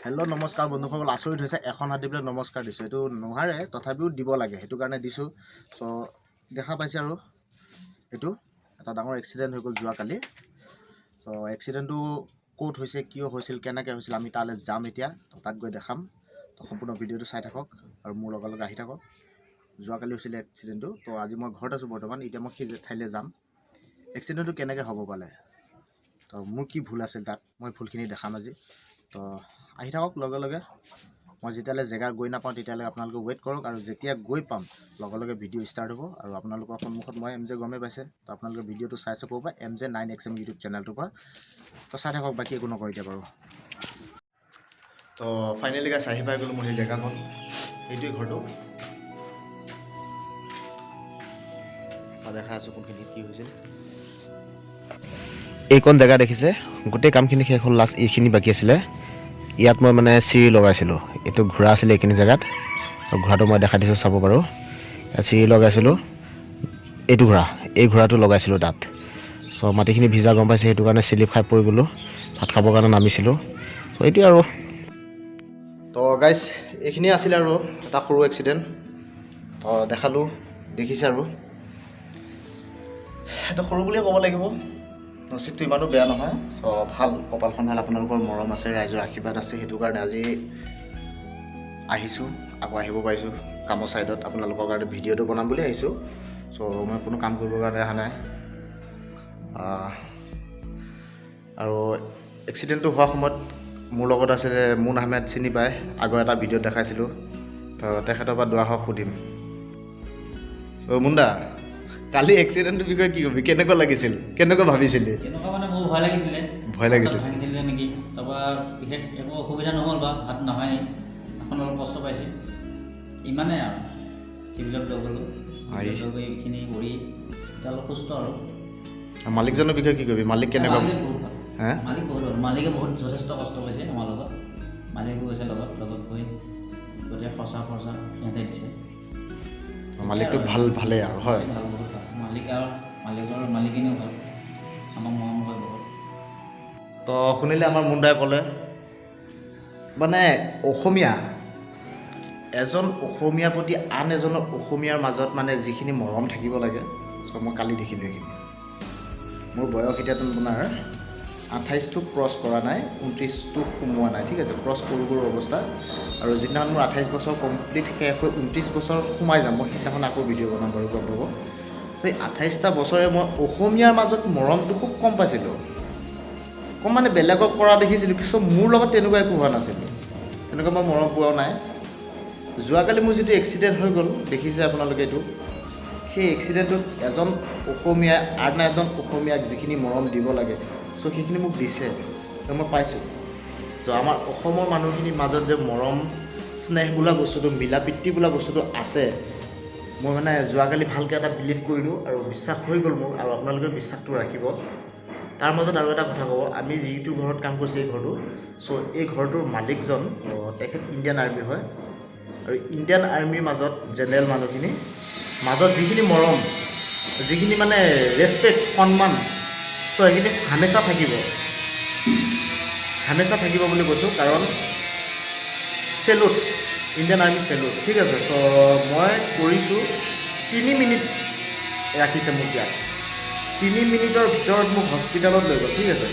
Hello' নমস্কাৰ বন্ধুসকল, আচৰিত হৈছে এখন হাত দি পেলাই নমস্কাৰ দিছোঁ। এইটো নোৱাৰে, তথাপিও দিব লাগে, সেইটো কাৰণে দিছোঁ। চ' দেখা পাইছে আৰু এইটো এটা ডাঙৰ এক্সিডেণ্ট হৈ গ'ল যোৱাকালি। চ' এক্সিডেণ্টটো ক'ত হৈছে, কিয় হৈছিল, কেনেকৈ হৈছিল, আমি তালৈ যাম এতিয়া, তাত গৈ দেখাম। তো সম্পূৰ্ণ ভিডিঅ'টো চাই থাকক আৰু মোৰ লগে লগে আহি থাকক। যোৱাকালি হৈছিলে এক্সিডেণ্টটো। তো আজি মই ঘৰত আছোঁ বৰ্তমান, এতিয়া মই সেই ঠাইলৈ যাম। এক্সিডেণ্টটো কেনেকৈ হ'ব পালে, তো মোৰ কি ভুল আছিল তাত, মই ভুলখিনি দেখাম আজি। তো আহি থাকক লগে লগে। মই যেতিয়ালৈ জেগা গৈ নাপাওঁ তেতিয়ালৈ আপোনালোকে ৱেইট কৰক, আৰু যেতিয়া গৈ পাম লগে লগে ভিডিঅ' ষ্টাৰ্ট হ'ব। আৰু আপোনালোকৰ সন্মুখত মই MJ গমেই পাইছে, তো আপোনালোকে ভিডিঅ'টো চাইছে ক'ৰ পৰা, MJ9XM ইউটিউব চেনেলটোৰ পৰা। তো চাই থাকক, বাকী একো নকওঁ এতিয়া বাৰু। তো ফাইনেলি গাইছ আহি পাই গ'লোঁ মোৰ সেই জেগাখন। সেইটোৱে ঘৰটো, মই দেখাই আছোঁ কোনখিনিত কি হৈছিল। এইকণ জেগা দেখিছে, গোটেই কামখিনি শেষ হ'ল, লাষ্ট এইখিনি বাকী আছিলে। ইয়াত মই মানে চিৰি লগাইছিলোঁ, এইটো ঘোঁৰা আছিলে এইখিনি জেগাত, আৰু ঘোঁৰাটো মই দেখাই দিছোঁ চাব পাৰোঁ। ইয়াত চিৰি লগাইছিলোঁ, এইটো ঘোঁৰা, এই ঘোঁৰাটো লগাইছিলোঁ তাত। চ' মাটিখিনি ভিজা গম পাইছে, সেইটো কাৰণে চিলিপ খাই পৰি গ'লোঁ, ভাত খাবৰ কাৰণে নামিছিলোঁ। চ' এইটোৱে আৰু। তো গাইছ এইখিনিয়ে আছিলে আৰু এটা সৰু এক্সিডেণ্ট। তো দেখালোঁ, দেখিছে আৰু এটা সৰু বুলিয়ে ক'ব লাগিব। নচিবটো ইমানো বেয়া নহয়, ভাল, কপালখন ভাল, আপোনালোকৰ মৰম আছে, ৰাইজৰ আশীৰ্বাদ আছে, সেইটো কাৰণে আজি আহিছোঁ, আকৌ আহিব পাৰিছোঁ কামৰ ছাইডত। আপোনালোকৰ কাৰণে ভিডিঅ'টো বনাম বুলি আহিছোঁ। চ' মই কোনো কাম কৰিবৰ কাৰণে অহা নাই। আৰু এক্সিডেণ্টটো হোৱাৰ সময়ত মোৰ লগত আছিলে মুন আহমেদ, চিনি পায়, আগৰ এটা ভিডিঅ'ত দেখাইছিলোঁ। তো তেখেতৰ পৰা দুআষাৰ সুধিম। মুন্দা, কালি এক্সিডেণ্টটোৰ বিষয়ে কি ক'বি, কেনেকুৱা লাগিছিল, কেনেকুৱা ভাবিছিলি? কেনেকুৱা মানে মোৰ ভয় লাগিছিলে, ভয় লাগিছিল ভাঙিছিলে নেকি। তাৰপৰা বিশেষ একো অসুবিধা নহ'ল বা হাত নহয়, এখন অলপ কষ্ট পাইছিল, ইমানেই আৰু। চিভিলত লৈ গ'লোঁ, চিভিলত গৈ এইখিনি কৰি এতিয়া অলপ সুস্থ আৰু। মালিকজনৰ বিষয়ে কি ক'বি, মালিক কেনেকুৱা? মালিক বহুত ভাল, হে, মালিক বহুত ভাল, মালিকে বহুত যথেষ্ট কষ্ট পাইছে আমাৰ লগত। মালিকো গৈছে লগত গৈ গোটেই খৰচা সিহঁতে দিছে। মালিকটো ভালেই আৰু হয়। ভাল, বহুত ভাল মালিক, আৰু মালিকিনীও ভাল, আমাক মৰম হয় বহুত। তো শুনিলে আমাৰ মুণ্ডাই ক'লে, মানে অসমীয়া, এজন অসমীয়াৰ প্ৰতি আন এজন অসমীয়াৰ মাজত মানে যিখিনি মৰম থাকিব লাগে, চ' মই কালি দেখিলোঁ সেইখিনি। মোৰ বয়স এতিয়াতো আপোনাৰ 28টো ক্ৰছ কৰা নাই, 29টো সোমোৱা নাই, ঠিক আছে, ক্ৰছ কৰোঁ অৱস্থা। আৰু যিদিনাখন মোৰ 28 বছৰ কমপ্লিট শেষ হৈ 29 বছৰ সোমাই যাম, মই সেইদিনাখন আকৌ ভিডিঅ' বনাম বাৰু, গম পাব। সেই 28টা বছৰে মই অসমীয়াৰ মাজত মৰমটো খুব কম পাইছিলোঁ। কম মানে বেলেগক কৰা দেখিছিলোঁ, কিছু মোৰ লগত তেনেকুৱা একো হোৱা নাছিলোঁ, তেনেকুৱা মই মৰম পোৱাও নাই। যোৱাকালি মোৰ যিটো এক্সিডেণ্ট হৈ গ'ল, দেখিছে আপোনালোকে এইটো, সেই এক্সিডেণ্টটোত এজন অসমীয়াই আন এজন অসমীয়াক যিখিনি মৰম দিব লাগে, চ' সেইখিনি মোক দিছে, মই পাইছোঁ। চ' আমাৰ অসমৰ মানুহখিনিৰ মাজত যে মৰম স্নেহ বোলা বস্তুটো, মিলা প্ৰীতি বোলা বস্তুটো আছে, মই মানে যোৱাকালি ভালকৈ এটা বিলিভ কৰিলোঁ, আৰু বিশ্বাস হৈ গ'ল মোৰ, আৰু আপোনালোকে বিশ্বাসটো ৰাখিব। তাৰ মাজত আৰু এটা কথা ক'ব, আমি যিটো ঘৰত কাম কৰিছোঁ এই ঘৰটো, চ' এই ঘৰটোৰ মালিকজন তেখেত ইণ্ডিয়ান আৰ্মি হয়। আৰু ইণ্ডিয়ান আৰ্মিৰ মাজত জেনেৰেল মানুহখিনি মাজত যিখিনি মৰম, যিখিনি মানে ৰেচপেক্ট, সন্মান, চ' সেইখিনি হামেচা থাকিব, হামেচা থাকিব বুলি কৈছোঁ। কাৰণ চেলুট, ইণ্ডিয়ান আৰ্মি চেলুট, ঠিক আছে। চ' মই কৰিছোঁ 3 মিনিট ৰাখিছে মোক ইয়াত, 3 মিনিটৰ ভিতৰত মোক হস্পিটেলত লৈ গ'ল, ঠিক আছে।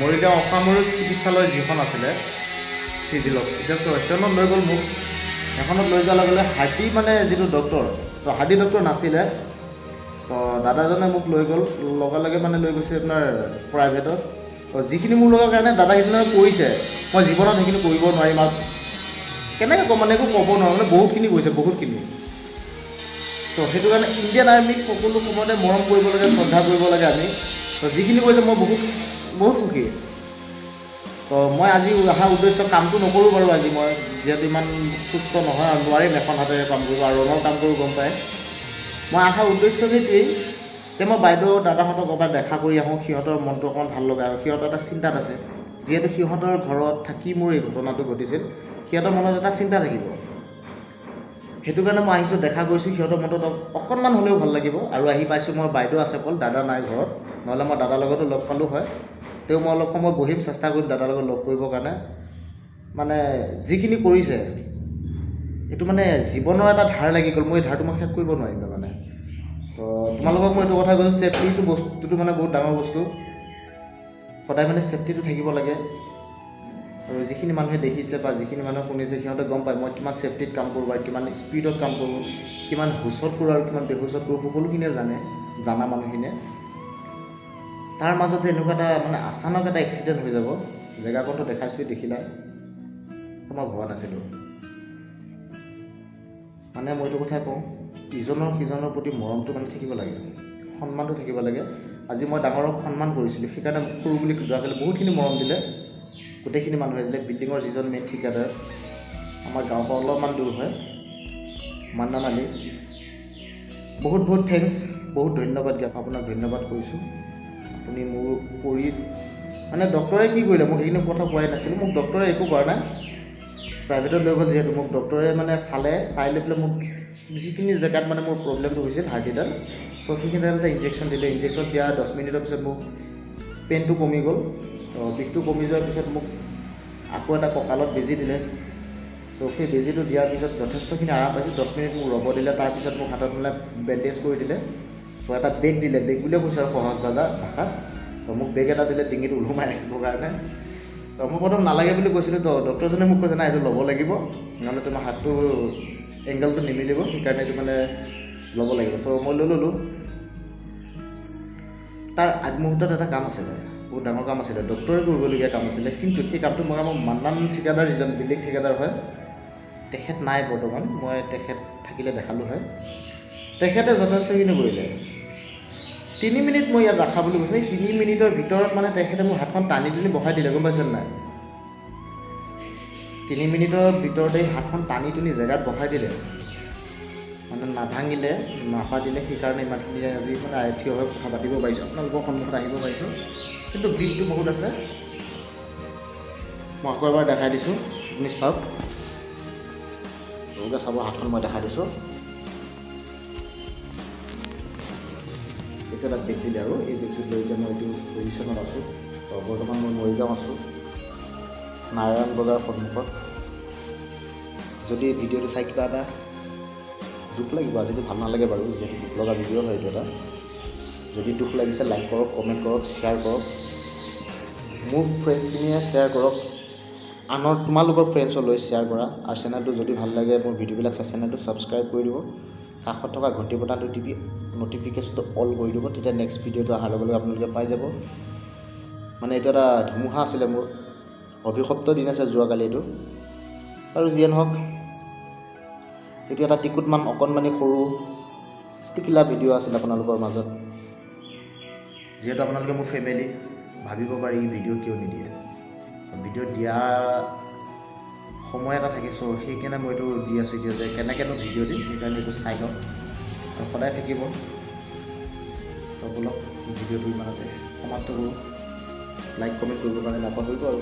মৰিগাঁও অসামৰিক চিকিৎসালয় যিখন আছিলে চিভিল হস্পিটেল, সেইখনত লৈ গ'ল মোক। সেইখনত লৈ যোৱাৰ লগে লগে হাৰ্টি মানে যিটো ডক্টৰ, তো হাৰ্টি ডক্টৰ নাছিলে, তো দাদাজনে মোক লৈ গ'ল, লগে লগে মানে লৈ গৈছে আপোনাৰ প্ৰাইভেটত। তো যিখিনি মোৰ লগৰ কাৰণে দাদা সেইদিনা কৰিছে, মই জীৱনত সেইখিনি কৰিব নোৱাৰিম। আৰু কেনেকৈ ক'ম, মানে একো ক'ব নোৱাৰোঁ, মানে বহুতখিনি কৰিছে, বহুতখিনি। তো সেইটো কাৰণে ইণ্ডিয়ান আৰ্মিক সকলো সময়তে মৰম কৰিব লাগে, শ্ৰদ্ধা কৰিব লাগে আমি। তো যিখিনি কৰিছে মই বহুত সুখী। তো মই আজি অহা উদ্দেশ্য, কামটো নকৰোঁ বাৰু আজি, মই যিহেতু ইমান সুস্থ নহয় আৰু নোৱাৰিম এখন হাতেৰে কাম কৰিব, আৰু ৰঙৰ কাম কৰোঁ গম পায়। মই অহা উদ্দেশ্য সেইটোৱেই যে মই বাইদেউ দাদাহঁতক ক'ৰবাত দেখা কৰি আহোঁ, সিহঁতৰ মনটো অকণমান ভাল লগা, আৰু সিহঁতৰ এটা চিন্তাত আছে, যিহেতু সিহঁতৰ ঘৰত থাকি মোৰ এই ঘটনাটো ঘটিছিল, সিহঁতৰ মনত এটা চিন্তা থাকিব। সেইটো কাৰণে মই আহিছোঁ, দেখা কৰিছোঁ, সিহঁতৰ মনটো অকণমান হ'লেও ভাল লাগিব। আৰু আহি পাইছোঁ, মই বাইদেউ আছে অকল, দাদা নাই ঘৰত, নহ'লে মই দাদাৰ লগতো লগ পালোঁ হয়। তেওঁ মই অলপ সময় বহিম, চেষ্টা কৰিম দাদাৰ লগত লগ কৰিবৰ কাৰণে। মানে যিখিনি কৰিছে এইটো মানে জীৱনৰ এটা ধাৰ লাগি গ'ল, মই এই ধাৰটো মই শেষ কৰিব নোৱাৰিম মানে। তো তোমালোকক মই এইটো কথা কৈছোঁ, ছেফটিটো বস্তুটো মানে বহুত ডাঙৰ বস্তু, সদায় মানে ছেফটিটো থাকিব লাগে। আৰু যিখিনি মানুহে দেখিছে বা যিখিনি মানুহে শুনিছে সিহঁতে গম পায় মই কিমান ছেফটিত কাম কৰোঁ বা কিমান স্পীডত কাম কৰোঁ, কিমান হুচত কৰোঁ আৰু কিমান বেহুচত কৰোঁ, সকলোখিনিয়ে জানা মানুহখিনিয়ে। তাৰ মাজতে এনেকুৱা এটা মানে আচানক এটা এক্সিডেণ্ট হৈ যাব, জেগাকণটো দেখাইছোঁ দেখিলাই, মই ভবা নাছিলোঁ। মানে মই এইটো কথাই কওঁ, ইজনৰ সিজনৰ প্ৰতি মৰমটো মানে থাকিব লাগে, সন্মানটো থাকিব লাগে। আজি মই ডাঙৰক সন্মান কৰিছিলোঁ, সেইকাৰণে সৰু বুলি যোৱাকালি বহুতখিনি মৰম দিলে, গোটেইখিনি মানুহে দিলে। বিল্ডিঙৰ যিজন মেইন ঠিকাদাৰ, আমাৰ গাঁৱৰ পৰা অলপমান দূৰ হয়, মান্নান আলী, বহুত বহুত থেংকছ, বহুত ধন্যবাদ আপোনাক ধন্যবাদ কৰিছোঁ। আপুনি মোৰ মানে ডক্টৰে কি কৰিলে মোক সেইখিনি কথা কোৱাই নাছিলোঁ, মোক ডক্টৰে একো কৰা নাই, প্ৰাইভেটত লৈ গ'ল যিহেতু মোক ডক্টৰে মানে চাই লৈ পেলাই মোক যিখিনি জেগাত মানে মোৰ প্ৰব্লেমটো হৈছিল হাৰ্ডিডাল, চ' সেইখিনি এটা ইনজেকশ্যন দিলে। ইনজেকশ্যন দিয়া 10 মিনিটৰ পিছত মোক পেইনটো কমি গ'ল, বিষটো কমি যোৱাৰ পিছত মোক আকৌ এটা কঁকালত বেজী দিলে। চ' সেই বেজীটো দিয়াৰ পিছত যথেষ্টখিনি আৰাম পাইছোঁ। 10 মিনিট মোক ৰ'ব দিলে, তাৰপিছত মোক হাতত মানে বেণ্ডেজ কৰি দিলে। চ' এটা বেগ দিলে, বেগ বুলিয়ে কৈছোঁ আৰু সহজ ভাষাত। তো মোক বেগ এটা দিলে ডিঙিটো ওলোমাই ৰাখিবৰ কাৰণে। তো মই প্ৰথম নালাগে বুলি কৈছিলোঁ, তো ডক্টৰজনে মোক কৈছে নাই এইটো ল'ব লাগিব, নহ'লে তোমাৰ হাতটো এংগলটো নিমিলিব, সেইকাৰণে এইটো মানে ল'ব লাগিব। তো মই ল'লোঁ। তাৰ আগমুহূৰ্তত এটা কাম আছিলে, বহুত ডাঙৰ কাম আছিলে, ডক্টৰে কৰিবলগীয়া কাম আছিলে, কিন্তু সেই কামটো মই আমাৰ মান্নান ঠিকাদাৰ যিজন বিল্ডিং ঠিকাদাৰ হয়, তেখেত নাই বৰ্তমান, মই তেখেত থাকিলে দেখালোঁ হয়। তেখেতে যথেষ্টখিনি কৰিলে। 3 মিনিট মই ইয়াত ৰখা বুলি কৈছোঁ, 3 মিনিটৰ ভিতৰত মানে তেখেতে মোৰ হাতখন টানি বহাই দিলে, গম পাইছে নাই? 3 মিনিটৰ ভিতৰতে হাতখন টানি জেগাত বহাই দিলে, মানে নাভাঙিলে, নাফাটিলে। সেইকাৰণে ইমানখিনি আজি মানে থিয় হৈ কথা পাতিব পাৰিছোঁ, আপোনালোকৰ সন্মুখত আহিব পাৰিছোঁ। কিন্তু বিষটো বহুত আছে, মই আকৌ এবাৰ দেখাই দিছোঁ, আপুনি চাওক, আপোনালোকে চাব, হাতখন মই দেখাই দিছোঁ। এইটো এটা বেগ দিলে, আৰু এই বেগটোত লৈ এতিয়া মই এইটো পজিশ্যনত আছোঁ। তো বৰ্তমান মই মৰিগাঁও আছোঁ, নাৰায়ণ বজাৰ সন্মুখত। যদি ভিডিঅ'টো চাই কিবা এটা দুখ লাগিব, আজিতো ভাল নালাগে বাৰু, যিহেতু দুখ লগা ভিডিঅ' হয় এইটো এটা। যদি দুখ লাগিছে লাইক কৰক, কমেণ্ট কৰক, শ্বেয়াৰ কৰক, মোৰ ফ্ৰেণ্ডছখিনিয়ে শ্বেয়াৰ কৰক, তোমালোকৰ ফ্ৰেণ্ডছলৈ শ্বেয়াৰ কৰা। আৰু চেনেলটো যদি ভাল লাগে, মোৰ ভিডিঅ'বিলাক চাই চেনেলটো ছাবস্ক্ৰাইব কৰি দিব, কাষত থকা ঘণ্টি বটানটো টিপি ন'টিফিকেশ্যনটো অল কৰি দিব, তেতিয়া নেক্সট ভিডিঅ'টো অহাৰ লগে লগে আপোনালোকে পাই যাব। মানে এইটো এটা ধুমুহা আছিলে, মোৰ অভিশপ্ত দিন আছে যোৱাকালি এইটো। আৰু যিয়ে নহওক, এইটো এটা টিকুটমান অকণমানি সৰু টিকিলা ভিডিঅ' আছিল আপোনালোকৰ মাজত। যিহেতু আপোনালোকে মোৰ ফেমিলি, ভাবিব পাৰি ভিডিঅ' কিয় নিদিয়ে, ভিডিঅ' দিয়া সময় এটা থাকে। চ' সেইকাৰণে মই এইটো দি আছোঁ এতিয়া, যে কেনেকৈনো ভিডিঅ' দিম, সেইকাৰণে এইটো চাই লওক আৰু সদায় থাকিব। তো বলক ভিডিঅ'টো ইমানতে সমাপ্ত কৰোঁ। লাইক কমেণ্ট কৰিবৰ কাৰণে নাপাহৰিব আৰু।